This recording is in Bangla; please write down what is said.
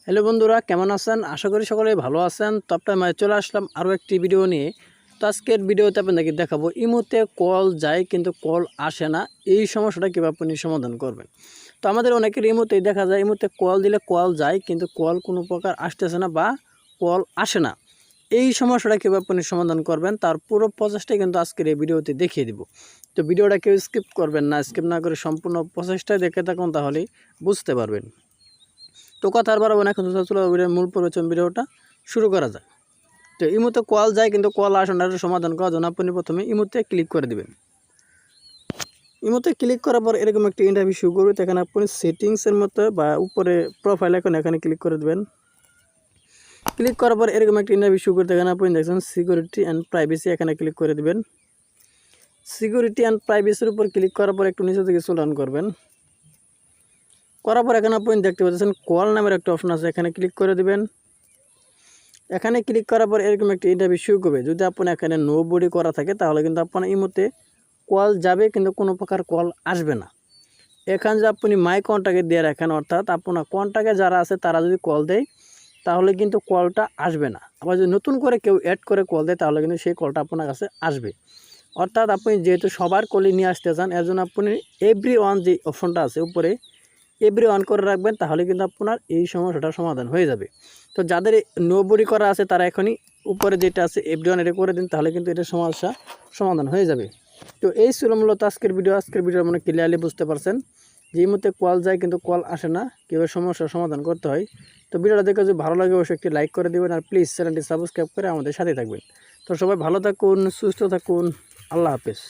হ্যালো বন্ধুরা, কেমন আছেন? আশা করি সকলেই ভালো আছেন। তো আপনার চলে আসলাম আরও একটি ভিডিও নিয়ে। তো আজকের ভিডিওতে আপনাদেরকে দেখাবো ইমোতে কল যায় কিন্তু কল আসে না। এই সমস্যাটা কীভাবে আপনি সমাধান করবেন। তো আমাদের অনেকের ইমোতেই দেখা যায় ইমোতে কল দিলে কল যায় কিন্তু কল কোনো প্রকার আসতেছে না বা কল আসে না। এই সমস্যাটা কীভাবে আপনি সমাধান করবেন তার পুরো প্রসেসটাই কিন্তু আজকের এই ভিডিওতে দেখিয়ে দিব। তো ভিডিওটা কেউ স্কিপ করবেন না, স্কিপ না করে সম্পূর্ণ প্রসেসটাই দেখে থাকুন, তাহলেই বুঝতে পারবেন। তো কথা আর বাড়াবো না, এখন চলো মূল প্রবচন ভিডিওটা শুরু করা যায়। তো ইমোতে কল যায় কিন্তু কল আসে না, সমাধান করার জন্য আপনি প্রথমে ইমোতে ক্লিক করে দেবেন। ইমোতে ক্লিক করার পর এরকম একটা ইন্টারভিউ শুরু করবে। এখানে আপনি সেটিংসের মতো বা উপরে প্রোফাইল এখানে ক্লিক করে দেবেন। ক্লিক করার পর এরকম একটা ইন্টারভিউ শুরু করতে এখানে আপনি দেখছেন সিকিউরিটি অ্যান্ড প্রাইভেসি, এখানে ক্লিক করে দেবেন। সিকিউরিটি অ্যান্ড প্রাইভেসির উপর ক্লিক করার পর একটু নিচে থেকে স্ক্রল ডাউন করবেন। করার পর এখানে আপনি দেখতে পাচ্ছেন কল নামের একটা অপশন আছে, এখানে ক্লিক করে দেবেন। এখানে ক্লিক করার পর এরকম একটা ইন্টারভিউ শুরু করবে। যদি আপনার এখানে নো বডি করা থাকে তাহলে কিন্তু আপনার ইমোতে কল যাবে কিন্তু কোনো প্রকার কল আসবে না। এখানে যে আপনি মাই কন্ট্যাক্টে দিয়ে রাখেন, অর্থাৎ আপনার কন্ট্যাক্টে যারা আছে তারা যদি কল দেয় তাহলে কিন্তু কলটা আসবে না। আবার যদি নতুন করে কেউ অ্যাড করে কল দেয় তাহলে কিন্তু সেই কলটা আপনার কাছে আসবে। অর্থাৎ আপনি যেহেতু সবার কলই নিয়ে আসতে চান, এর জন্য আপনি এভরি ওয়ান যে অপশনটা আছে উপরে এভরি অন করে রাখবেন, তাহলে কিন্তু আপনার এই সমস্যাটার সমাধান হয়ে যাবে। তো যাদের নো বডি করা আছে তারা এখনই উপরে যেটা আছে এভরি অন এটা করে দিন, তাহলে কিন্তু এটা সমস্যা সমাধান হয়ে যাবে। তো এই ছিল মূলত আজকের ভিডিও মানে ক্লিয়ারলি বুঝতে পারছেন যে এই মুহূর্তে কল যায় কিন্তু কল আসে না, কীভাবে সমস্যার সমাধান করতে হয়। তো ভিডিওটা দেখে যদি ভালো লাগে অবশ্যই একটি লাইক করে দেবেন, আর প্লিজ চ্যানেলটি সাবস্ক্রাইব করে আমাদের সাথে থাকবেন। তো সবাই ভালো থাকুন, সুস্থ থাকুন, আল্লাহ হাফেজ।